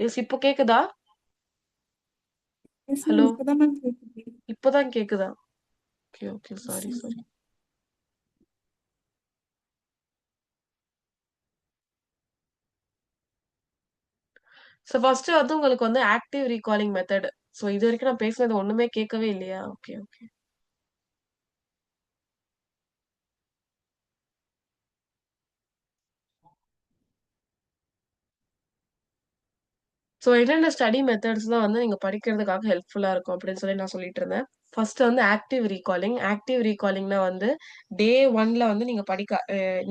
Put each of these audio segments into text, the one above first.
S இப்போ கேக்குதா? Yes ma'am. Hello. இப்பதான் மேம் கேக்குது. இப்பதான் கேக்குதா? Okay okay, yes sorry ma'am. Sorry. So first வந்து உங்களுக்கு வந்து ஆக்டிவ் ரீகாலிங் மெத்தட். ஸோ இது வரைக்கும் நான் பேசுனது ஒண்ணுமே கேட்கவே இல்லையா? Okay okay. ஸோ என்னென்ன ஸ்டடி மெத்தட்ஸ் தான் வந்து நீங்க படிக்கிறதுக்காக ஹெல்ப்ஃபுல்லா இருக்கும் அப்படின்னு சொல்லி நான் சொல்லிட்டு இருந்தேன். ஃபர்ஸ்ட் வந்து ஆக்டிவ் ரீகாலிங். ஆக்டிவ் ரீகாலிங்னா வந்து டே ஒன்ல வந்து நீங்க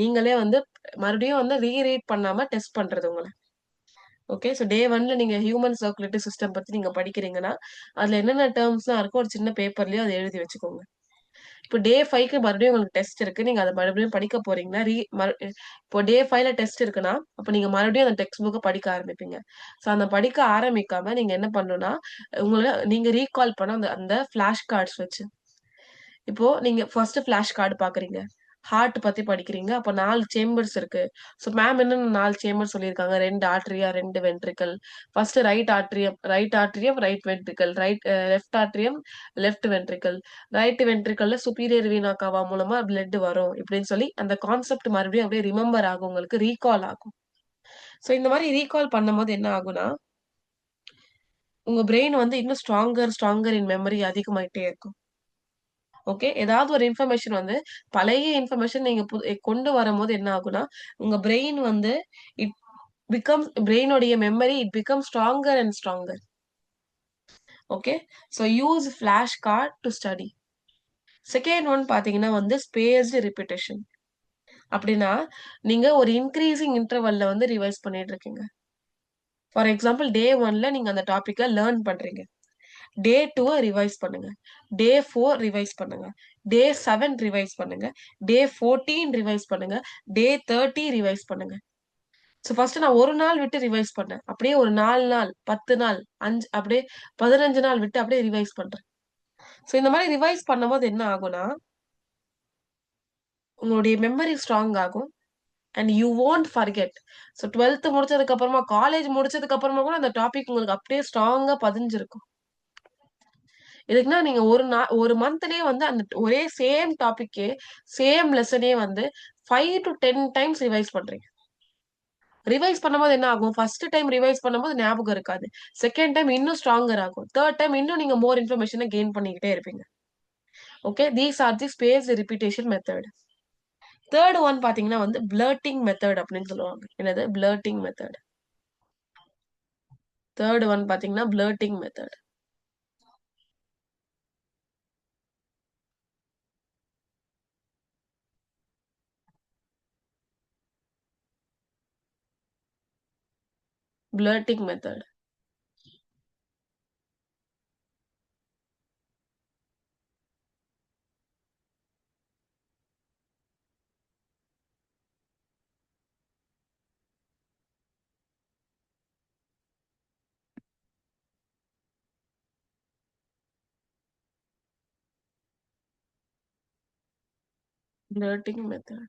நீங்களே வந்து மறுபடியும் வந்து ரீரீட் பண்ணாம டெஸ்ட் பண்றது உங்களை. ஓகே. ஸோ டே ஒன்ல நீங்க ஹியூமன் சர்க்குலேட்டரி சிஸ்டம் பத்தி நீங்க படிக்கிறீங்கன்னா, அதுல என்னென்ன டேர்ம்ஸ்லாம் இருக்கோ ஒரு சின்ன பேப்பர்லயோ அதை எழுதி வச்சுக்கோங்க. இப்போ டே 5க்கு மறுபடியும் உங்களுக்கு டெஸ்ட் இருக்கு. நீங்க அத மறுபடியும் படிக்க போறீங்கன்னா, இப்போ டே 5ல டெஸ்ட் இருக்குன்னா, அப்ப நீங்க மறுபடியும் அந்த டெக்ஸ்ட் புக்க படிக்க ஆரம்பிப்பீங்க. ஸோ அந்த படிக்க ஆரம்பிக்காம நீங்க என்ன பண்ணணும்னா, நீங்க ரீகால் பண்ண அந்த அந்த ஃபிளாஷ் கார்ட்ஸ் வச்சு. இப்போ நீங்க ஃபர்ஸ்ட் ஃபிளாஷ் கார்டு பாக்குறீங்க. ஹார்ட் பத்தி படிக்கிறீங்க. அப்ப 4 சேம்பர்ஸ் இருக்கு. ஸோ மேம் என்னன்னு 4 சேம்பர் சொல்லியிருக்காங்க. 2 atria, 2 ventricle. First right ventricle, left atrium, left ventricle. Right வென்ட்ரிக்கிள்ல சுப்பீரியர் வீனா காவா மூலமா பிளட் வரும். இப்படின்னு சொல்லி அந்த கான்செப்ட் மறுபடியும் அப்படியே ரிமெம்பர் ஆகும். உங்களுக்கு ரீகால் ஆகும். ஸோ இந்த மாதிரி ரீகால் பண்ணும்போது என்ன ஆகும்னா, உங்க பிரெயின் வந்து இன்னும் ஸ்ட்ராங்கர் இன் மெமரி அதிகமாயிட்டே இருக்கும். ஓகே. ஏதாவது ஒரு இன்ஃபர்மேஷன் வந்து பழைய இன்ஃபர்மேஷன் நீங்க கொண்டு வரும்போது என்ன ஆகும்னா, உங்க பிரெயின் வந்து இட் பிரெயினோடைய memory become stronger and stronger. Okay. So use flash card to study. Second one பாத்தீங்கன்னா வந்து ஸ்பேஸ்டு ரிப்பிட்டேஷன். அப்படின்னா, நீங்க ஒரு இன்கிரீசிங் இன்டர்வல்ல வந்து ரிவைஸ் பண்ணிட்டு இருக்கீங்க. ஃபார் எக்ஸாம்பிள் டே 1ல நீங்க அந்த டாபிக்க லேர்ன் பண்றீங்க. டே 2 ரிவைஸ் பண்ணுங்க. டே 4 ரிவைஸ் பண்ணுங்க. டே 7 ரிவைஸ் பண்ணுங்க. டே 14 ரிவைஸ் பண்ணுங்க. டே 30 ரிவைஸ் பண்ணுங்க. ஸோ ஃபர்ஸ்ட் நான் 1 நாள் விட்டு ரிவைஸ் பண்ணேன். அப்படியே ஒரு 4 நாள், 10 நாள், 5 அப்படியே 15 நாள் விட்டு அப்படியே ரிவைஸ் பண்றேன். ஸோ இந்த மாதிரி ரிவைஸ் பண்ணும்போது என்ன ஆகும்னா, உங்களுடைய மெமரி ஸ்ட்ராங் ஆகும். And you won't forget. So 12th முடிச்சதுக்கு அப்புறமா, காலேஜ் முடிச்சதுக்கு அப்புறமா கூட அந்த டாபிக் உங்களுக்கு அப்படியே ஸ்ட்ராங்கா பதிஞ்சிருக்கும். எதுக்குன்னா நீங்க ஒரு மந்த்லயே வந்து அந்த ஒரே சேம் டாபிக்கே, சேம் லெசனே வந்து 5 டூ 10 டைம்ஸ் ரிவைஸ் பண்றீங்க. ரிவைஸ் பண்ணும்போது என்ன ஆகும்? ஃபர்ஸ்ட் டைம் ரிவைஸ் பண்ணும்போது ஞாபகம் இருக்காது. செகண்ட் டைம் இன்னும் ஸ்ட்ராங்கர் ஆகும். தேர்ட் டைம் இன்னும் நீங்க மோர் இன்ஃபர்மேஷன கெயின் பண்ணிக்கிட்டே இருப்பீங்க. Okay. These are the space repetition method. Third one பாத்தீங்கன்னா வந்து பிளர்ட்டிங் மெத்தட் அப்படின்னு சொல்லுவாங்க. என்னது? பிளர்ட்டிங் மெத்தட். தேர்ட் ஒன் பாத்தீங்கன்னா பிளர்ட்டிங் method. Blurting method. Blurting method.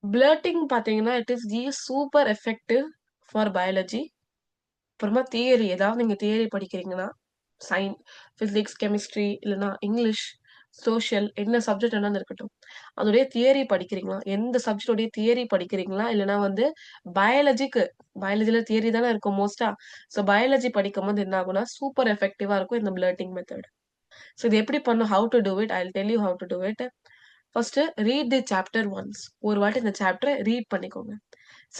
பிளர்ட்டிங் பாத்தீங்கன்னா, it is the super effective for biology. அப்புறமா தியரி, ஏதாவது நீங்க தியரி படிக்கிறீங்கன்னா, சயின் பிசிக்ஸ், கெமிஸ்ட்ரி இல்லைன்னா இங்கிலீஷ், சோஷியல் என்ன சப்ஜெக்ட் வேணாலும் இருக்கட்டும். அதோடைய தியரி படிக்கிறீங்களா? எந்த சப்ஜெக்டோடைய தியரி படிக்கிறீங்களா? இல்லைன்னா வந்து பயாலஜிக்கு பயாலஜில தியரி தானே இருக்கும் மோஸ்டா. ஸோ பயாலஜி படிக்கும்போது என்ன ஆகும்னா, சூப்பர் எஃபெக்டிவா இருக்கும் இந்த பிளர்ட்டிங் மெத்தட். ஸோ இது எப்படி பண்ணும்? How to do it? I will tell you how to do it. First read the chapter once. ஒரு வாட்டி இந்த சாப்டரை ரீட் பண்ணிக்கோங்க.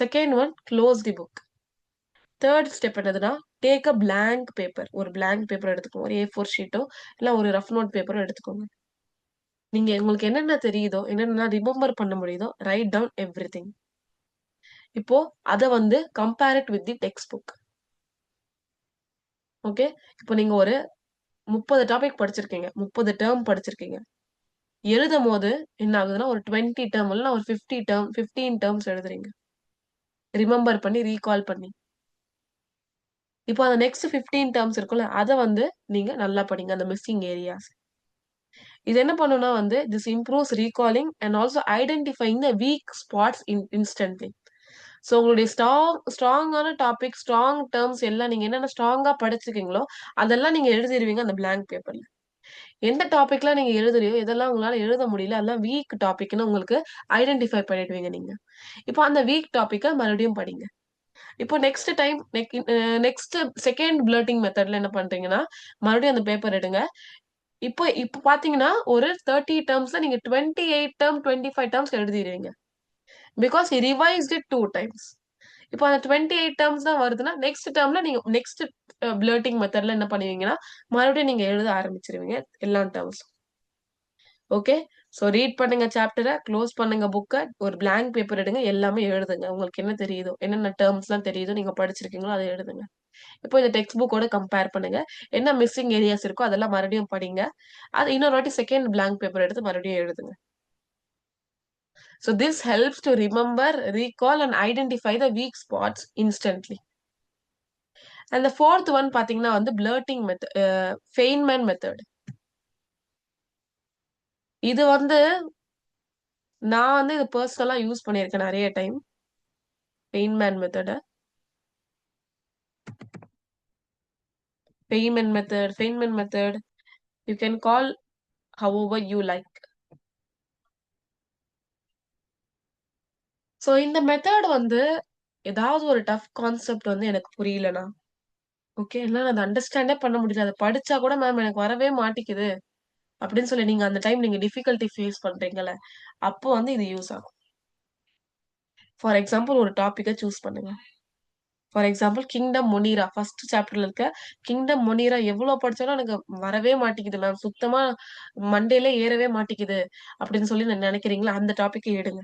Second one close the book. Third step என்னதுன்னா, டேக் அ பிளாங்க் பேப்பர். ஒரு பிளாங்க் பேப்பர் எடுத்துக்கோங்க. ஒரு A4 Shito இல்ல ஒரு ரஃப் நோட் பேப்பரோ எடுத்துக்கோங்க. நீங்க உங்களுக்கு என்னென்ன தெரியுதோ, என்னென்ன ரிமெம்பர் பண்ண முடியுதோ, ரைட் டவுன் எவ்ரிதிங். இப்போ அத வந்து compare it with the text book. Okay. இப்போ நீங்க ஒரு 30 டாபிக் படிச்சிருக்கீங்க. 30 டேர்ம் படிச்சிருக்கீங்க. எழுதும்போது என்ன ஆகுதுன்னா, ஒரு 20 டேர்ம் இல்ல ஒரு 15 டேர்ம்ஸ் எழுதுறீங்க. ரிமெம்பர் பண்ணி, ரீகால் பண்ணி. இப்போ அந்த நெக்ஸ்ட் 15 டேர்ம்ஸ் இருக்குல்ல, அத வந்து நீங்க நல்லா படிங்க. அந்த மிஸ்ஸிங் ஏரியாஸ். இது என்ன பண்ணும்னா வந்து, this improves recalling and also identifying the week spots instantly. So உங்களுடைய ஸ்ட்ராங்கான டாபிக், ஸ்ட்ராங் டெர்ம்ஸ் எல்லாம் நீங்க என்னென்ன ஸ்ட்ராங்கா படிச்சிருக்கீங்களோ, அதெல்லாம் நீங்க எழுதிருவீங்க அந்த பிளாங்க் பேப்பர்ல. எந்த டாபிக்லாம் நீங்க எழுதலையோ, எதெல்லாம் உங்களால எழுத முடியல, அதெல்லாம் வீக் டாபிக்ன்னு உங்களுக்கு ஐடென்டிஃபை பண்ணிடுவீங்க நீங்க. இப்போ அந்த வீக் டாபிக்க மறுபடியும் படிங்க. இப்போ நெக்ஸ்ட் டைம் நெக்ஸ்ட் செகண்ட் பிளர்ட்டிங் மெத்தட்ல என்ன பண்றீங்கன்னா, மறுபடியும் அந்த பேப்பர் எடுங்க. இப்போ பாத்தீங்கன்னா, ஒரு 30 டெர்ம்ஸ்ல நீங்க 28 டெர்ம், 25 டெர்ம்ஸ் எழுதிருவீங்க. Because he revised it 2 times. இப்போ அந்த 28 டெர்ம்ஸ் தான் வருதுன்னா, நெக்ஸ்ட் டெர்ம்ல நீங்க நெக்ஸ்ட் பிளர்ட்டிங் மெத்தட்ல என்ன பண்ணுவீங்கன்னா, மறுபடியும் நீங்க எழுத ஆரம்பிச்சுருவீங்க எல்லா டெர்ம்ஸும். ஓகே. ஸோ ரீட் பண்ணுங்க சாப்டர, க்ளோஸ் பண்ணுங்க புக்க, ஒரு பிளாங்க் பேப்பர் எடுங்க, எல்லாமே எழுதுங்க. உங்களுக்கு என்ன தெரியுதோ, என்னென்ன டெர்ம்ஸ்லாம் தெரியுதோ, நீங்க படிச்சிருக்கீங்களோ அத எழுதுங்க. இப்போ இந்த டெக்ஸ்ட் புக்கோட கம்பேர் பண்ணுங்க. என்ன மிஸ்ஸிங் ஏரியாஸ் இருக்கோ அதெல்லாம் மறுபடியும் படிங்க. அது இன்னொரு வாட்டி செகண்ட் பிளாங்க் பேப்பர் எடுத்து மறுபடியும் எழுதுங்க. So this helps to remember, recall and identify the weak spots instantly. And the fourth one பாத்தீங்கன்னா வந்து blurting method, Feynman method. இது வந்து நான் வந்து இது பர்சனலா யூஸ் பண்ணியிருக்கேன் நெறைய time. Feynman method. Feynman method. You can call however you like. So இந்த மெத்தட் வந்து ஏதாவது ஒரு டஃப் கான்செப்ட் வந்து எனக்கு புரியலனா, ஓகே. என்னால அத அண்டர்ஸ்டாண்டே பண்ண முடியல. அத படிச்சா கூட மேம் எனக்கு வரவே மாட்டிக்குது. அப்படின்னு சொல்லி நீங்க அந்த டைம் நீங்க டிஃபிகல்டி ஃபேஸ் பண்றீங்கல்ல, அப்போ வந்து இது யூஸ் ஆகும். ஃபார் எக்ஸாம்பிள் ஒரு டாபிக்க சூஸ் பண்ணுங்க. For example kingdom Monera first சாப்டர்ல இருக்க கிங்டம் மொனீரா எவ்ளோ படிச்சாலும் எனக்கு வரவே மாட்டிக்குது மேம். சுத்தமா மண்டையில ஏறவே மாட்டிக்குது அப்படின்னு சொல்லி நெனைக்கிறீங்களா, அந்த டாபிக்க எடுங்க.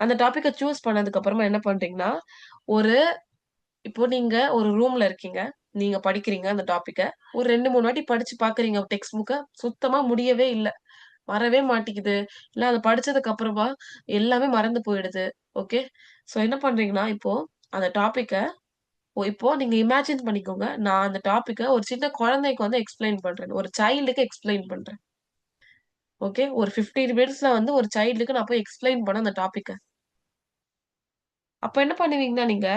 அந்த டாபிக்க சூஸ் பண்ணதுக்கு அப்புறமா என்ன பண்றீங்கன்னா, ஒரு இப்போ நீங்க ஒரு ரூம்ல இருக்கீங்க. நீங்க படிக்கிறீங்க அந்த டாபிக்க. ஒரு 2, 3 வாட்டி படிச்சு பார்க்குறீங்க டெக்ஸ்ட் புக்க. சுத்தமா முடியவே இல்ல. வரவே மாட்டிக்குது. இல்ல அத படிச்சதுக்கு அப்புறமா எல்லாமே மறந்து போயிடுது. ஓகே. சோ என்ன பண்றீங்கன்னா, இப்போ அந்த டாபிக்க இப்போ நீங்க இமேஜின் பண்ணிக்கோங்க. நான் அந்த டாபிக்க ஒரு சின்ன குழந்தைக்கு வந்து எக்ஸ்ப்ளைன் பண்றேன். ஒரு சைல்டுக்கு எக்ஸ்ப்ளைன் பண்றேன். ஓகே. ஒரு 15 மினிட்ஸ்ல வந்து ஒரு சைல்டுக்கு நான் போய் எக்ஸ்ப்ளைன் பண்ணேன் அந்த டாபிக்க. அப்ப என்ன பண்ணுவீங்கன்னா நீங்க,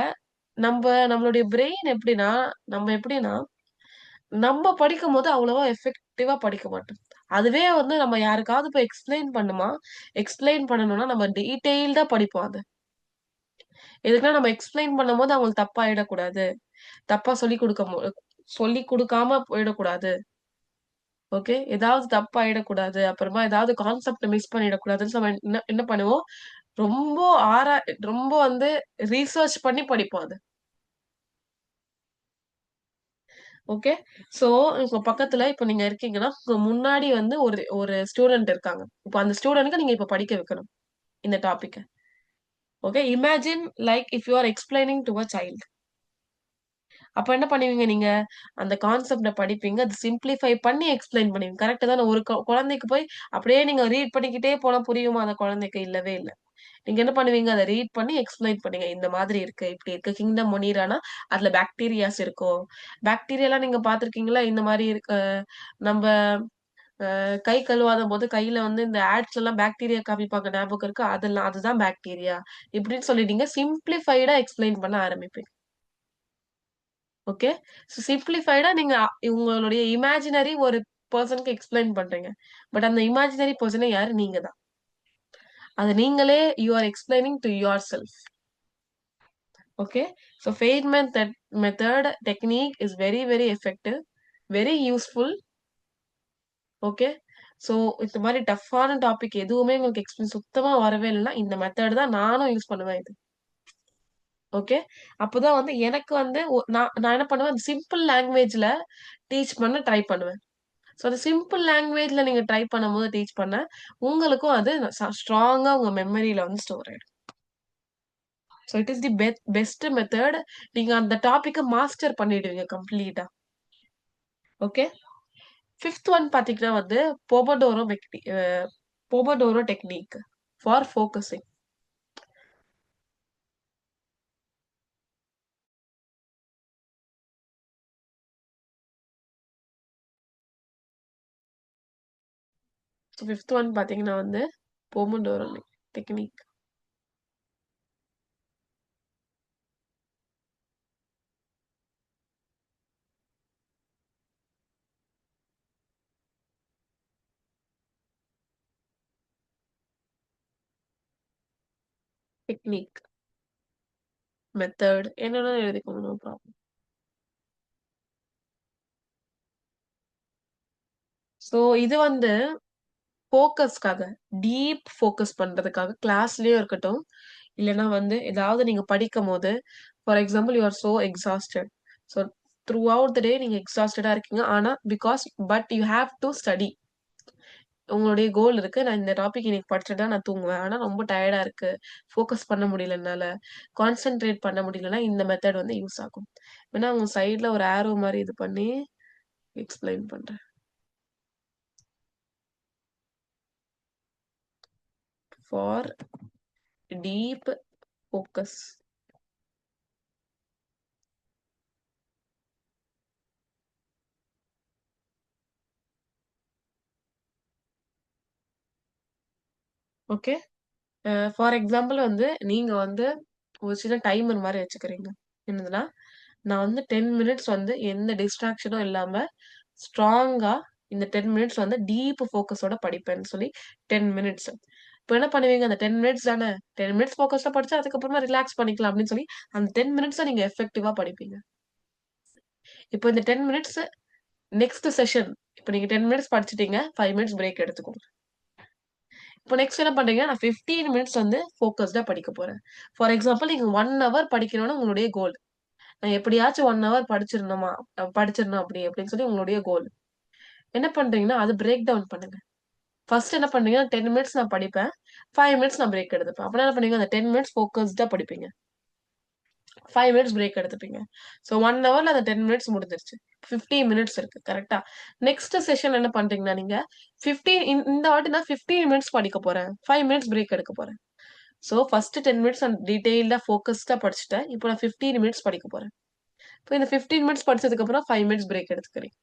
நம்மளுடைய பிரெயின் எப்படின்னா, நம்ம எப்படின்னா, நம்ம படிக்கும்போது அவ்வளவா எஃபெக்டிவா படிக்க மாட்டோம். அதுவே வந்து நம்ம யாருக்காவது போய் எக்ஸ்ப்ளைன் பண்ணணும்னா நம்ம டீட்டெயில்டா படிப்போம் அத. எதுக்குன்னா நம்ம எக்ஸ்ப்ளைன் பண்ணும்போது அவங்களுக்கு தப்பாயிடக்கூடாது. தப்பா சொல்லிக் குடுக்காம போயிடக்கூடாது. ஓகே. ஏதாவது தப்பாயிடக்கூடாது. அப்புறமா ஏதாவது கான்செப்ட்ட மிஸ் பண்ணிடக்கூடாதுன்னு நம்ம என்ன என்ன பண்ணுவோம், ரொம்ப ஆரா ரொம்ப வந்து ரிசர்ச் பண்ணி படிப்போம் அத. ஓகே. ஸோ, உங்க பக்கத்துல இப்ப நீங்க இருக்கீங்கன்னா, உங்க முன்னாடி வந்து ஒரு ஒரு ஸ்டூடண்ட் இருக்காங்க. இப்ப அந்த ஸ்டூடண்ட்க்கு நீங்க இப்ப படிக்க வைக்கணும், இந்த டாபிக்க. Okay. Imagine like if you are explaining to a child. அப்ப என்ன பண்ணுவீங்க நீங்க? அந்த கான்செப்ட்ட படிப்பீங்க. அது சிம்ப்ளிஃபை பண்ணி எக்ஸ்ப்ளைன் பண்ணுவீங்க. கரெக்ட்டு தானே? ஒரு குழந்தைக்கு போய் அப்படியே நீங்க ரீட் பண்ணிக்கிட்டே போனா புரியுமா அந்த குழந்தைக்கு? இல்லவே இல்ல. நீங்க என்ன பண்ணுவீங்க? அத ரீட் பண்ணி எக்ஸ்ப்ளைன் பண்ணுங்க. இந்த மாதிரி இருக்கு, இப்படி இருக்கு. கிங்டம் மொனீரானா அதுல பாக்டீரியாஸ் இருக்கும். பாக்டீரியாலாம் நீங்க பார்த்திருக்கீங்களா? இந்த மாரி இருக்கு. நம்ப கை கழுவாதம்போது கையில வந்து இந்த ஆட்ஸ்லலாம் பாக்டீரியா காமிப்பாங்க ஞாபகம் இருக்கா? அதுதான் பாக்டீரியா. இப்படின்னு சொல்லி நீங்க சிம்ப்ளிஃபைடா எக்ஸ்ப்ளைன் பண்ண ஆரம்பிப்பீங்க. ஓகே. ஸோ சிம்ப்ளிஃபைடா நீங்க உங்களுடைய இமேஜினரி ஒரு பெர்சன்க்கு எக்ஸ்ப்ளைன் பண்றீங்க. பட் அந்த இமேஜினரி பெர்சனே யாரு? நீங்க தான். அது நீங்களே you are explaining to your self. Okay. So Feynman method technique is very, very effective. Very useful. Okay. So இந்த மாரி டஃப்பான டாபிக் எதுவுமே உங்களுக்கு சுத்தமா வரவே இல்லன்னா, இந்த மெத்தட் தான் நானும் யூஸ் பண்ணுவேன் இது. ஓகே. அப்பதான் வந்து எனக்கு வந்து நான் நான் என்ன பண்ணுவேன், சிம்பிள் லாங்குவேஜ்ல டீச் பண்ண ட்ரை பண்ணுவேன். ஸோ அந்த சிம்பிள் லாங்குவேஜ்ல நீங்க ட்ரை பண்ணும்போது டீச் பண்ண, உங்களுக்கும் அது ஸ்ட்ராங்கா உங்க மெமரியில வந்து ஸ்டோர் ஆயிடும். So it is the best method. நீங்க அந்த டாபிக்க மாஸ்டர் பண்ணிடுவீங்க கம்ப்ளீட்டா. ஓகே. 5த் ஒன் பாத்தீங்கன்னா வந்து Pomodoro technique for focusing. So fifth one பாத்தீங்கன்னா வந்து பொமோடோரோ டெக்னிக். டெக்னிக், மெத்தட் என்னன்னு எழுதிக்கோங்க. No problem. ஸோ இது வந்து ஃபோக்கஸ்க்காக, டீப் ஃபோக்கஸ் பண்றதுக்காக கிளாஸ்லயும் இருக்கட்டும், இல்லன்னா வந்து ஏதாவது நீங்க படிக்கும்போது, for example you are so exhausted. So throughout the day நீங்க எக்ஸாஸ்டடா இருக்கீங்க. ஆனா but you have to study. உங்களுடைய கோல் இருக்கு. நான் இந்த டாபிக் இன்னைக்கு படிச்சுட்டு தான் நான் தூங்குவேன். ஆனா ரொம்ப டயர்டா இருக்கு. ஃபோக்கஸ் பண்ண முடியல என்னால. கான்சன்ட்ரேட் பண்ண முடியலன்னா இந்த மெத்தட் வந்து யூஸ் ஆகும். வேணா உங்க சைடுல ஒரு ஆரோ மாரி இது பண்ணி எக்ஸ்பிளைன் பண்றேன். For deep focus. Okay. For example வந்து நீங்க வந்து ஒரு சின்ன டைமர் மாரி வச்சுக்கிறீங்க. என்னதுன்னா, நான் வந்து 10 மினிட்ஸ் வந்து எந்த டிஸ்ட்ராக்ஷனும் இல்லாம ஸ்ட்ராங்கா இந்த 10 மினிட்ஸ் வந்து டீப் ஃபோக்கஸோட படிப்பேன்னு சொல்லி 10 மினிட்ஸ். இப்ப என்ன பண்ணுவீங்க? அந்த 10 மினிட்ஸ் தானே, 10 மினிட்ஸ் ஃபோக்கஸ்டா படிச்சா அதுக்கப்புறமா ரிலாக்ஸ் பண்ணிக்கலாம் அப்படின்னு சொல்லி, அந்த 10 மினிட்ஸ நீங்க எஃபெக்டிவா படிப்பீங்க. இப்போ இந்த 10 மினிட்ஸ் நெக்ஸ்ட் செஷன். இப்ப நீங்க 10 மினிட்ஸ் படிச்சுட்டீங்க. 5 மினிட்ஸ் பிரேக் எடுத்துக்கோங்க. இப்போ நெக்ஸ்ட் என்ன பண்றீங்க? நான் 15 மினிட்ஸ் வந்து ஃபோக்கஸ்டா படிக்க போறேன். ஃபார் எக்ஸாம்பிள் நீங்க 1 ஹவர் படிக்கணும்னு உங்களுடைய கோல். நான் எப்படியாச்சும் 1 ஹவர் படிச்சிரணுமா படிச்சிரணும் அப்படின்னு சொல்லி உங்களுடைய கோல். என்ன பண்றீங்கன்னா, அது பிரேக் டவுன் பண்ணுங்க. ஃபர்ஸ்ட் என்ன பண்றீங்கன்னா, 10 மினிட்ஸ் நான் படிப்பேன். 5 மினிட்ஸ் நான் பிரேக் எடுத்துப்பேன். அப்ப என்ன பண்ணுவீங்க? அந்த 10 மினிட்ஸ் ஃபோக்கஸ்டா படிப்பீங்க. 5 மினிட்ஸ் பிரேக் எடுத்துப்பீங்க. ஸோ 1 ஹவர்ல அந்த 10 மினிட்ஸ் முடிஞ்சிருச்சு. 15 மினிட்ஸ் இருக்கு. கரெக்ட்டா? நெக்ஸ்ட் செஷன் என்ன பண்றீங்கன்னா நீங்க 15 இந்த வாட்டி நான் 15 மினிட்ஸ் படிக்க போறேன். 5 மினிட்ஸ் பிரேக் எடுக்க போறேன். ஸோ ஃபர்ஸ்ட் 10 மினிட்ஸ் நான் டீட்டெயில்டா ஃபோக்கஸ்டா படிச்சுட்டேன். இப்போ நான் 15 மினிட்ஸ் படிக்க போறேன். இப்போ இந்த 15 மினிட்ஸ் படிச்சதுக்கு அப்புறம் 5 மினிட்ஸ் பிரேக் எடுத்துக்கிறீங்க.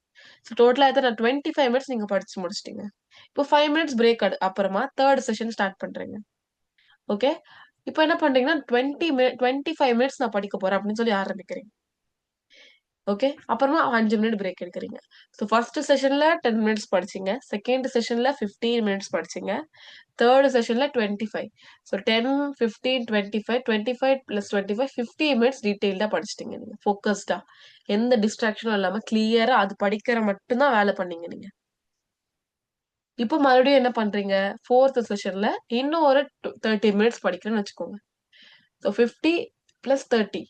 ஸோ டோட்டலா எத்தன 25 மினிட்ஸ் நீங்க படிச்சு முடிச்சிட்டீங்க. இப்போ 5 மினிட்ஸ் பிரேக் அப்புறமா 3 செஷன் ஸ்டார்ட் பண்றீங்க. ஓகே. இப்போ என்ன பண்றீங்கன்னா 25 மினிட்ஸ் நான் படிக்க போறேன் அப்படின்னு சொல்லி ஆரம்பிக்கிறீங்க. ஓகே. அப்புறமா 5 மினிட் பிரேக் எடுக்குறீங்க. ஸோ ஃபர்ஸ்ட் செஷன்ல 10 மினிட்ஸ் படிச்சீங்க. செகண்ட் செஷன்ல 15 மினிட்ஸ் படிச்சீங்க. தேர்ட் செஷன்ல 25. ஸோ 10, 15, 25, 25 பிளஸ் 25, 50 மினிட்ஸ் டீட்டெயில்டா படிச்சிட்டீங்க நீங்க. ஃபோக்கஸ்டா. எந்த டிஸ்ட்ராக்ஷனும் இல்லாம கிளியரா அது படிக்கிற மட்டும் தான் வேலை பண்ணீங்க நீங்க. இப்போ மறுபடியும் என்ன பண்றீங்க? ஃபோர்த் செஷன்ல இன்னும் ஒரு 30 மினிட்ஸ் படிக்கிறேன்னு வச்சுக்கோங்க. ஸோ 50 பிளஸ் 30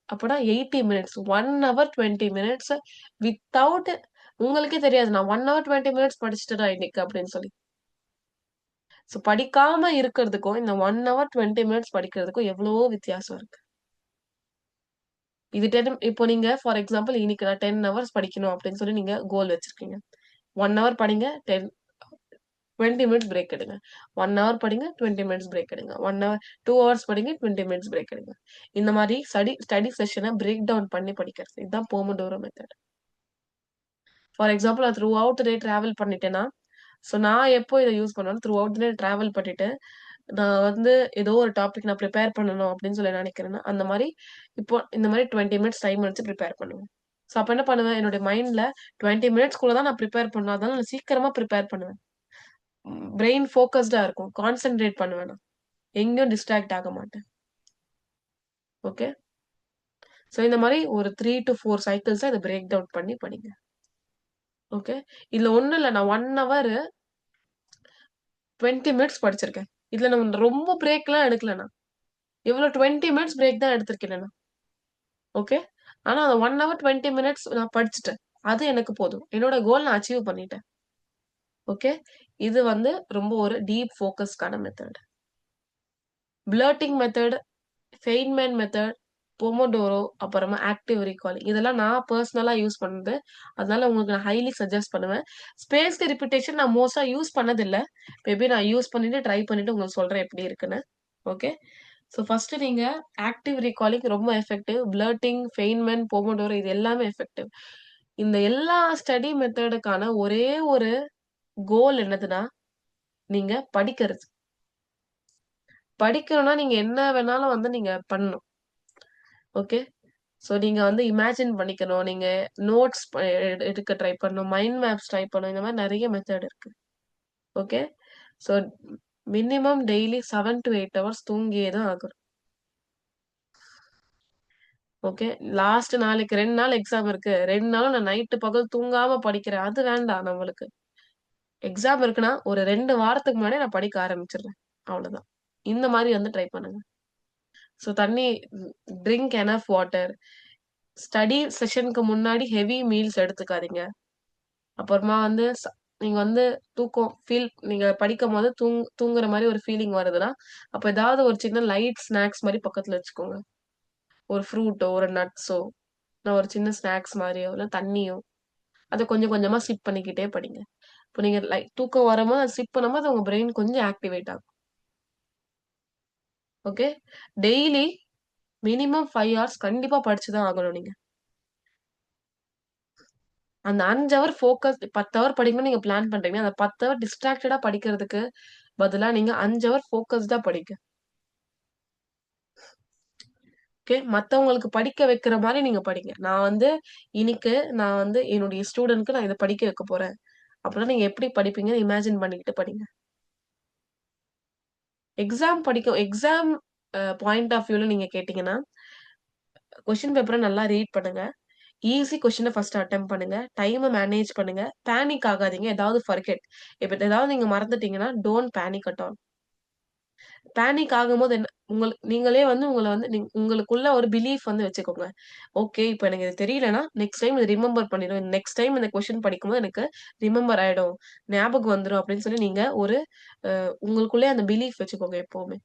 அப்பனா 80 மினிட்ஸ். 1 ஹவர் 20 மினிட்ஸ் வித்தவுட் உங்களுக்கே தெரியாது. நான் 1 ஹவர் 20 மினிட்ஸ் படிச்சுட்டேனா இன்னைக்கு அப்படின்னு சொல்லி. ஸோ படிக்காம இருக்கிறதுக்கும், இந்த 1 ஹவர் 20 மினிட்ஸ் படிக்கிறதுக்கும் எவ்வளவோ வித்தியாசம் இருக்கு. இது 10 இப்போ நீங்க ஃபார் எக்ஸாம்பிள் இன்னைக்கு நான் 10 ஹவர்ஸ் படிக்கணும் அப்படின்னு சொல்லி நீங்க கோல் வச்சிருக்கீங்க. 1 ஹவர் படிங்க. 20 மினிட்ஸ் பிரேக் எடுங்க. 1 ஹவர் படிங்க. 20 மினிட்ஸ் பிரேக் எடுங்க. 2 ஹவர்ஸ் படிங்க. 20 மினிட்ஸ் பிரேக் எடுங்க. இந்த மாதிரி ஸ்டடி செஷன பிரேக் டவுன் பண்ணி படிக்கிறது. இதுதான் போமோடோரோ மெத்தட். ஃபார் எக்ஸாம்பிள் நான் த்ரூ அவுட் டே டிராவல் பண்ணிட்டேன்னா, ஸோ நான் எப்போ இத யூஸ் பண்ணுவேன்னா, த்ரூ அவுட் டே டிராவல் பண்ணிட்டு, நான் வந்து ஏதோ ஒரு டாபிக் நான் ப்ரிப்பேர் பண்ணணும் அப்படின்னு சொல்லி நினைக்கிறேன்னா, அந்த மாரி இப்போ இந்த மாரி 20 மினிட்ஸ் டைம் வச்சு ப்ரிப்பேர் பண்ணுவேன். ஸோ அப்ப என்ன பண்ணுவேன், என்னுடைய மைண்ட்ல 20 மினிட்ஸ்க்குள்ள தான் நான் ப்ரிப்பேர் பண்ணணும். அதனால நான் சீக்கிரமா ப்ரிப்பேர் பண்ணுவேன். பிரெயின் ஃபோக்கஸ்டா இருக்கும். கான்சன்ட்ரேட் பண்ணுவேன் நான். எங்கேயும் டிஸ்ட்ராக்ட் ஆக மாட்டேன். ஓகே. ஸோ இந்த மாரி ஒரு 3 to 4 சைக்கிள்ஸா இத பிரேக் டவுன் பண்ணி படிங்க. ஓகே. இதுல ஒண்ணும் இல்ல. நான் 1 ஹவர் 20 மினிட்ஸ் படிச்சிருக்கேன். இதுல நம்ம ரொம்ப பிரேக்லாம் எடுக்கல நான். எவ்வளோ 20 மினிட்ஸ் பிரேக் தான் எடுத்திருக்கேன் நான். ஓகே. ஆனா அந்த 1 ஹவர் 20 மினிட்ஸ் நான் படிச்சுட்டேன். அது எனக்கு போதும். என்னோட கோல் நான் அச்சீவ் பண்ணிட்டேன். ஓகே. இது வந்து ரொம்ப ஒரு டீப் ஃபோக்கஸ்க்கான method. Blurting method, Feynman method, pomodoro, அப்புறமா ஆக்டிவ் ரீகாலிங். இதெல்லாம் நான் பெர்சனலா யூஸ் பண்ணது. அதனால உங்களுக்கு நான் ஹைலி சஜெஸ்ட் பண்ணுவேன். ஸ்பேஸ்ட் ரிப்பிட்டேஷன் நான் மோஸ்ட்டா யூஸ் பண்ணதில்ல. மேபி நான் யூஸ் பண்ணிட்டு, ட்ரை பண்ணிட்டு உங்களுக்கு சொல்றேன் எப்படி இருக்குன்னு. ஓகே. ஸோ ஃபர்ஸ்ட் நீங்க ஆக்டிவ் ரீகாலிங் ரொம்ப எஃபெக்டிவ். பிளர்ட்டிங், ஃபெய்ன்மேன், பொமோடோரோ இது எல்லாமே எஃபெக்டிவ். இந்த எல்லா ஸ்டடி மெத்தடுக்கான ஒரே ஒரு கோல் என்னதுன்னா, நீங்க படிக்கிறது. படிக்கணும்னா நீங்க என்ன வேணாலும் வந்து நீங்க பண்ணணும். ஓகே. ஸோ நீங்க வந்து இமேஜின் பண்ணிக்கணும். நீங்க நோட்ஸ் எடுக்க ட்ரை பண்ணணும். மைண்ட் மேப்ஸ் ட்ரை பண்ணணும். இந்த மாரி நெறைய மெத்தட் இருக்கு. Okay. So minimum daily 7 to 8 hours தூங்கியே தான் ஆகணும். ஓகே. லாஸ்ட் நாளைக்கு 2 நாள் எக்ஸாம் இருக்கு. 2 நாளும் நான் நைட்டு பகல் தூங்காம படிக்கிறேன். அது வேண்டாம் நம்மளுக்கு. எக்ஸாம் இருக்குன்னா, ஒரு 2 வாரத்துக்கு முன்னாடியே நான் படிக்க ஆரம்பிச்சுருவேன். அவ்வளோதான். இந்த மாரி வந்து ட்ரை பண்ணுங்க. ஸோ தண்ணி ட்ரிங்க் எனஃப் வாட்டர். ஸ்டடி செஷனுக்கு முன்னாடி ஹெவி மீல்ஸ் எடுத்துக்காதீங்க. அப்புறமா வந்து நீங்க வந்து தூக்கம் நீங்க படிக்கும்போது தூங்குற மாரி ஒரு ஃபீலிங் வருதுன்னா, அப்ப ஏதாவது ஒரு சின்ன லைட் ஸ்நாக்ஸ் மாரி பக்கத்துல வச்சுக்கோங்க. ஒரு ஃப்ரூட்டோ, ஒரு நட்ஸோ, இல்ல ஒரு சின்ன ஸ்நாக்ஸ் மாரியோ, இல்ல தண்ணியோ, அத கொஞ்சம் கொஞ்சமா சிப் பண்ணிக்கிட்டே படிங்க. இப்ப நீங்க தூக்கம் வரும்போது அத சிப் பண்ணும்போது உங்க பிரெயின் கொஞ்சம் ஆக்டிவேட் ஆகும். ஓகே. டெய்லி மினிமம் 5 ஹார்ஸ் கண்டிப்பா படிச்சு தான் ஆகணும் நீங்க. அந்த 5 ஹவர் ஃபோக்கஸ் 10 ஹவர் படிக்கணும்னு நீங்க பிளான் பண்றீங்கன்னா, அந்த 10 ஹவர் டிஸ்ட்ராக்டடா படிக்கிறதுக்கு பதிலா நீங்க 5 ஹவர் ஃபோக்கஸ்டா படிங்க. ஓகே. மத்தவங்களுக்கு படிக்க வைக்கிற மாரி நீங்க படிங்க. இன்னைக்கு நான் வந்து என்னுடைய ஸ்டூடண்ட்க்கு நான் இத படிக்க வைக்க போறேன். அப்பன்னா நீங்க எப்படி படிப்பீங்கன்னு இமேஜின் பண்ணிக்கிட்டு படிங்க. எக்ஸாம் பாயிண்ட் ஆஃப் வியூல நீங்க கேட்டீங்கன்னா, கொஸ்டின் பேப்பர நல்லா ரீட் பண்ணுங்க. ஈஸி கொஸ்டின ஃபர்ஸ்ட் அட்டெம்ப்ட் பண்ணுங்க. டைம மேனேஜ் பண்ணுங்க. பேனிக் ஆகாதீங்க. ஏதாவது ஃபர்கெட். இப்ப ஏதாவது நீங்க மறந்துட்டீங்கன்னா, don't panic at all. Panic ஆகும்போது என்ன நீங்களே வந்து உங்கள வந்து உங்களுக்குள்ள ஒரு பிலீஃப் வந்து வச்சுக்கோங்க. ஓகே, இப்ப எனக்கு இது தெரியலன்னா, நெக்ஸ்ட் டைம் இத ரிமெம்பர் பண்ணிருவேன். நெக்ஸ்ட் டைம் இந்த கொஸ்டின் படிக்கும்போது எனக்கு ரிமெம்பர் ஆயிடும். ஞாபகம் வந்துரும் அப்படின்னு சொல்லி நீங்க ஒரு உங்களுக்குள்ளயே அந்த பிலீஃப் வச்சுக்கோங்க எப்பவுமே.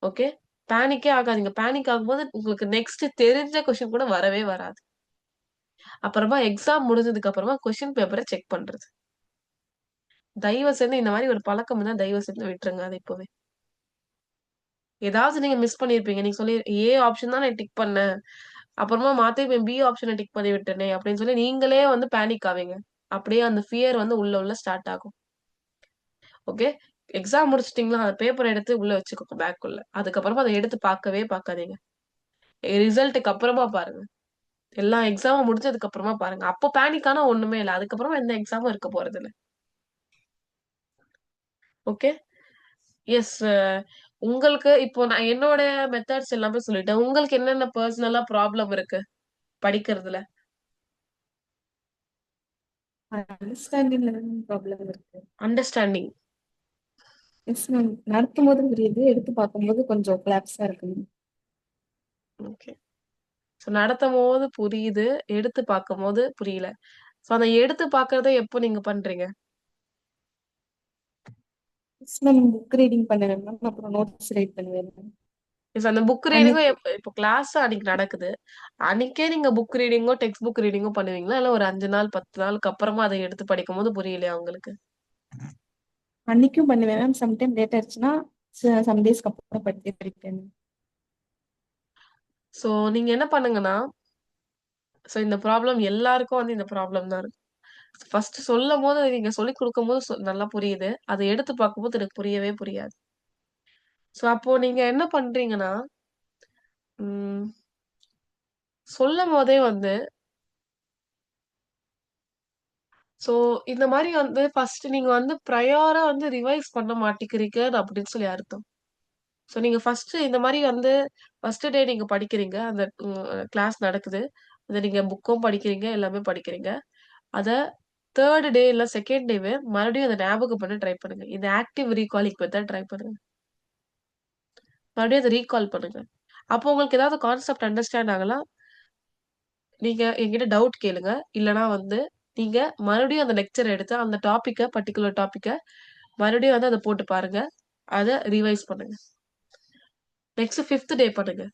ஓகே. பேனிக்கே ஆகாதீங்க. பேனிக் ஆகும்போது உங்களுக்கு நெக்ஸ்ட் தெரிஞ்ச கொஸ்டின் கூட வரவே வராது. அப்புறமா எக்ஸாம் முடிஞ்சதுக்கு அப்புறமா கொஸ்டின் பேப்பர செக் பண்றது. தயவு செஞ்சு இந்த மாரி ஒரு பழக்கம் இருந்தா தயவு செஞ்சு விட்டுருங்க அத இப்பவே. ஏதாவது நீங்க மிஸ் பண்ணியிருப்பீங்க. நீங்க ஏ ஆப்ஷன் தான் நான் டிக் பண்ணேன். அப்புறமா மாத்தி பி ஆப்ஷன டிக் பண்ணி விட்டேனே அப்படின்னு சொல்லி நீங்களே வந்து பேனிக் ஆவீங்க. அப்படியே அந்த ஃபியர் வந்து உள்ள உள்ள ஸ்டார்ட் ஆகும். ஓகே. எக்ஸாம் முடிச்சுட்டீங்களா? அந்த பேப்பர் எடுத்து உள்ள வச்சுக்கோங்க பேக்குள்ள. அதுக்கப்புறமா அத எடுத்து பார்க்கவே பார்க்காதீங்க. ரிசல்ட்க்கு அப்புறமா பாருங்க. எல்லா எக்ஸாமும் முடிஞ்சதுக்கு அப்புறமா பாருங்க. அப்போ பேனிக் ஆனா ஒண்ணுமே இல்ல. அதுக்கப்புறமா எந்த எக்ஸாமும் இருக்க போறதில்ல. ஓகே. எஸ். உங்களுக்கு இப்போ நான் என்னோட மெத்தட்ஸ் எல்லாமே சொல்லிட்டேன். உங்களுக்கு என்னென்ன பெர்சனலா ப்ராப்ளம் இருக்கு படிக்கிறதுல? அண்டர்ஸ்டாண்டிங்ல ப்ராப்ளம் இருக்கு. அண்டர்ஸ்டாண்டிங். Yes ma'am. நடத்தும்போது புரியுது, எடுத்து பார்க்கும்போது கொஞ்சம் கொலாப்ஸா இருக்கு. ஓகே. ஸோ நடத்தும்போது புரியுது. எடுத்து பார்க்கும்போது புரியல. ஸோ அத எடுத்து பார்க்கறத எப்போ நீங்க பண்றீங்க? Yes ma'am. புக் ரீடிங் பண்ணுவேன் மேம். அப்புறம் நோட்ஸ் ரைட் பண்ணுவேன் மேம். அந்த புக் ரீடிங்கும் அன்னைக்கு இப்போ கிளாஸ் அன்னைக்கு நடக்குது. அன்னைக்கே நீங்க புக் ரீடிங்கோ, டெக்ஸ்ட் புக் ரீடிங்கோ பண்ணுவீங்களா? இல்ல ஒரு 5 நாள், 10 நாளுக்கு அப்புறமா அத எடுத்து படிக்கும்போது புரியலையா உங்களுக்கு? அன்னைக்கும் பண்ணுவேன் மேம். சம்டைம் லேட் ஆயிடுச்சுன்னா சம் டேஸ்க்கு அப்புறம் படிப்பேன். ஸோ நீங்க என்ன பண்ணுங்கன்னா, ஸோ இந்த ப்ராப்ளம் எல்லாருக்கும் வந்து இந்த ப்ராப்ளம் தான் இருக்கு. ஃபர்ஸ்ட் சொல்லும்போது நீங்க சொல்லிக் குடுக்கும்போது நல்லா புரியுது. அத எடுத்து பார்க்கும்போது எனக்கு புரியவே புரியாது. ஸோ அப்போ நீங்க என்ன பண்றீங்கன்னா, ம் சொல்லும்போதே வந்து ஸோ இந்த மாரி வந்து ஃபர்ஸ்ட் நீங்க வந்து ப்ரையாரா வந்து ரிவைஸ் பண்ண மாட்டேங்கிறீங்க அப்படின்னு சொல்லி அர்த்தம். ஸோ நீங்க ஃபர்ஸ்ட் இந்த மாரி வந்து ஃபர்ஸ்ட் டே நீங்க படிக்கிறீங்க. அந்த கிளாஸ் நடக்குது. அத நீங்க புக்கும் படிக்கிறீங்க, எல்லாமே படிக்கிறீங்க. அத 3 டே இல்ல 2ண்ட் டேவே மறுபடியும் அத ஞாபகம் பண்ண ட்ரை பண்ணுங்க. இந்த ஆக்டிவ் ரீகாலிங் மெத்தட் ட்ரை பண்ணுங்க. மறுபடியும் அத ரீகால் பண்ணுங்க. அப்போ உங்களுக்கு ஏதாவது கான்செப்ட் அண்டர்ஸ்டாண்ட் ஆகலாம். நீங்க என்கிட்ட டவுட் கேளுங்க. இல்லன்னா வந்து நீங்க மறுபடியும் அந்த லெக்சர் எடுத்து அந்த பர்ட்டிகுலர் டாபிக்க மறுபடியும் வந்து அத போட்டு பாருங்க. அத ரிவைஸ் பண்ணுங்க. நெக்ஸ்ட் 5த் டே பண்ணுங்க.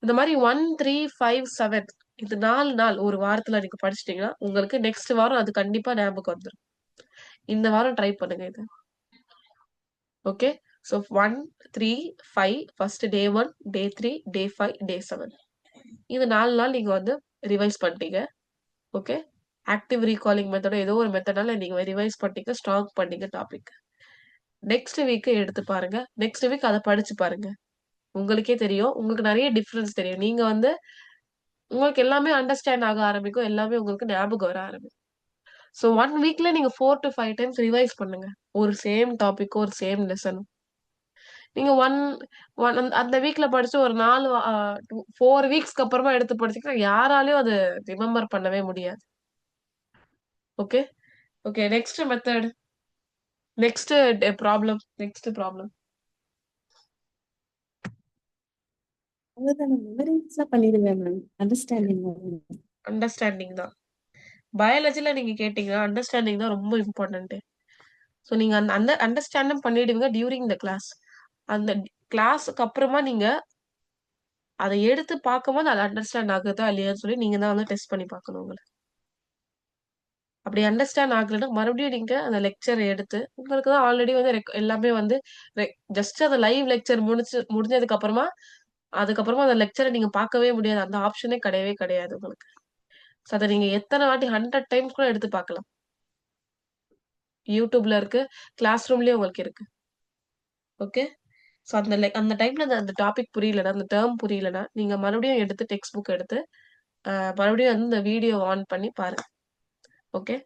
இந்த மாரி 1, 3, 5, 7 இது 4 நாள் ஒரு வாரத்துல நீங்க படிச்சிட்டீங்கன்னா, உங்களுக்கு நெக்ஸ்ட் வாரம் அது கண்டிப்பா ஞாபகம் வந்துரும். இந்த வாரம் ட்ரை பண்ணுங்க இத. ஓகே. ஸோ 1, 3, 5 ஃபர்ஸ்ட் டே 1, டே 3, டே 5, டே 7 இது 4 நாள் நீங்க வந்து ரிவைஸ் பண்ணிட்டீங்க. ஓகே. ஆக்டிவ் ரீகாலிங் மெத்தடோ ஏதோ ஒரு மெத்தடால நீங்க ரிவைஸ் பண்ணிட்டீங்க. ஸ்ட்ராங் பண்ணீங்க டாபிக். நெக்ஸ்ட் வீக் எடுத்து பாருங்க. நெக்ஸ்ட் வீக் அத படிச்சு பாருங்க. உங்களுக்கே தெரியும். உங்களுக்கு நெறைய டிஃபரன்ஸ் தெரியும். நீங்க வந்து உங்களுக்கு எல்லாமே அண்டர்ஸ்டாண்ட் ஆக ஆரம்பிக்கும். எல்லாமே உங்களுக்கு ஞாபகம் வர ஆரம்பிக்கும். ஸோ 1 வீக்ல நீங்க 4 to 5 டைம்ஸ் ரிவைஸ் பண்ணுங்க. ஒரு சேம் டாபிக், ஒரு சேம் லெசன். நீங்க 1 1 அந்த வீக்ல படிச்சு ஒரு 4 4 வீக்ஸ்க்கு அப்புறமா எடுத்து படிச்சீங்கன்னா, யாராலயும் அது ரிமெம்பர் பண்ணவே முடியாது. Okay? Okay. Next method. Next problem. Next problem. அவ்வளவுதான் நான் மெமரிஸ்லாம் பண்ணிடுவேன் மேம். அண்டர்ஸ்டாண்டிங் வரும். அண்டர்ஸ்டாண்டிங் தான். பயாலஜில நீங்க கேட்டீங்கன்னா, அண்டர்ஸ்டாண்டிங் தான் ரொம்ப இம்பார்ட்டன்ட். ஸோ நீங்க அந்த அந்த அண்டர்ஸ்டாண்டும் பண்ணிடுவீங்க டியூரிங் த கிளாஸ். அந்த கிளாஸ்க்கு அப்புறமா நீங்க அத எடுத்து பார்க்கும்போது அது அண்டர்ஸ்டாண்ட் ஆகுதா இல்லையான்னு சொல்லி நீங்க தான் வந்து டெஸ்ட் பண்ணி பார்க்கணும் உங்கள. அப்படி அண்டர்ஸ்டாண்ட் ஆகலன்னா மறுபடியும் நீங்க அந்த லெக்சர் எடுத்து உங்களுக்கு தான் ஆல்ரெடி வந்து எல்லாமே வந்து ஜஸ்ட் அந்த லைவ் லெக்சர் முடிஞ்சதுக்கு அப்புறமா அதுக்கப்புறமா அந்த லெக்சரை நீங்க பார்க்கவே முடியாது. அந்த ஆப்ஷனே கிடையவே கிடையாது உங்களுக்கு. ஸோ அத நீங்க எத்தனை வாட்டி 100 டைம்ஸ் கூட எடுத்து பார்க்கலாம். யூடியூப்ல இருக்கு. கிளாஸ் ரூம்லயும் உங்களுக்கு இருக்கு. ஓகே. ஸோ அந்த டைம்ல அந்த டாபிக் புரியலன்னா, அந்த டெர்ம் புரியலன்னா, நீங்க மறுபடியும் எடுத்து டெக்ஸ்ட் புக் எடுத்து மறுபடியும் வந்து இந்த வீடியோ ஆன் பண்ணி பாருங்க. ஓகே.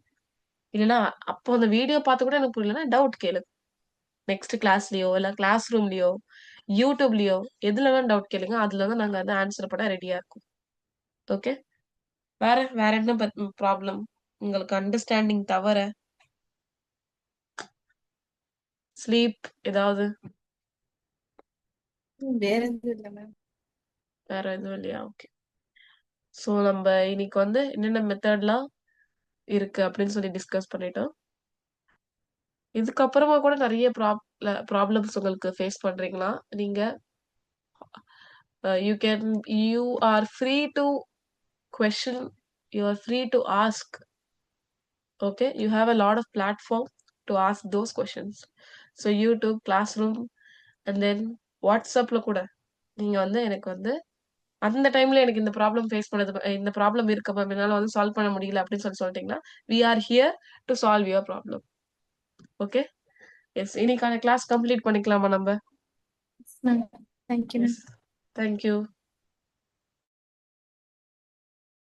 இல்லன்னா அப்போ அந்த வீடியோ பார்த்து கூட எனக்கு புரியலன்னா டவுட் கேளு. நெக்ஸ்ட் கிளாஸ்லயோ, இல்ல கிளாஸ் ரூம்லயோ, யூடியூப்லயோ எதுல வேணா டவுட் கேளுங்க. அதுல வந்து நாங்க வந்து ஆன்சர் பண்ண ரெடியா இருக்கோம். ஓகே. வேற வேற என்ன ப்ராப்ளம்? உங்களுக்கு அண்டர்ஸ்டாண்டிங் தவிர ஸ்லீப் ஏதாவது வேற எதுவும் இல்லை மேம். வேற எதுவும் இல்லையா? ஓகே. ஸோ நம்ம இன்னைக்கு வந்து என்னென்ன மெத்தட்லாம் இருக்கு அப்படின்னு சொல்லி டிஸ்கஸ் பண்ணிட்டோம். இதுக்கப்புறமா கூட நிறைய ப்ராப்ளம்ஸ் உங்களுக்கு ஃபேஸ் பண்றீங்களா? நீங்க you are free to question, you are free to ask. Okay, you have a lot of platform to ask those questions. So YouTube, class room and then வாட்ஸ்அப்ல கூட நீங்க வந்து எனக்கு வந்து அந்த டைம்ல எனக்கு இந்த ப்ராப்ளம் ஃபேஸ் பண்ணது, இந்த ப்ராப்ளம் இருக்கு மேம், என்னால வந்து சால்வ் பண்ண முடியல அப்படின்னு சொல்லிட்டீங்கன்னா, we are here to solve your problem. Okay. Yes, இன்னைக்கான கிளாஸ் கம்ப்ளீட் பண்ணிக்கலாமா நம்ம? Ma'am thank you ma'am. Yes. Thank you.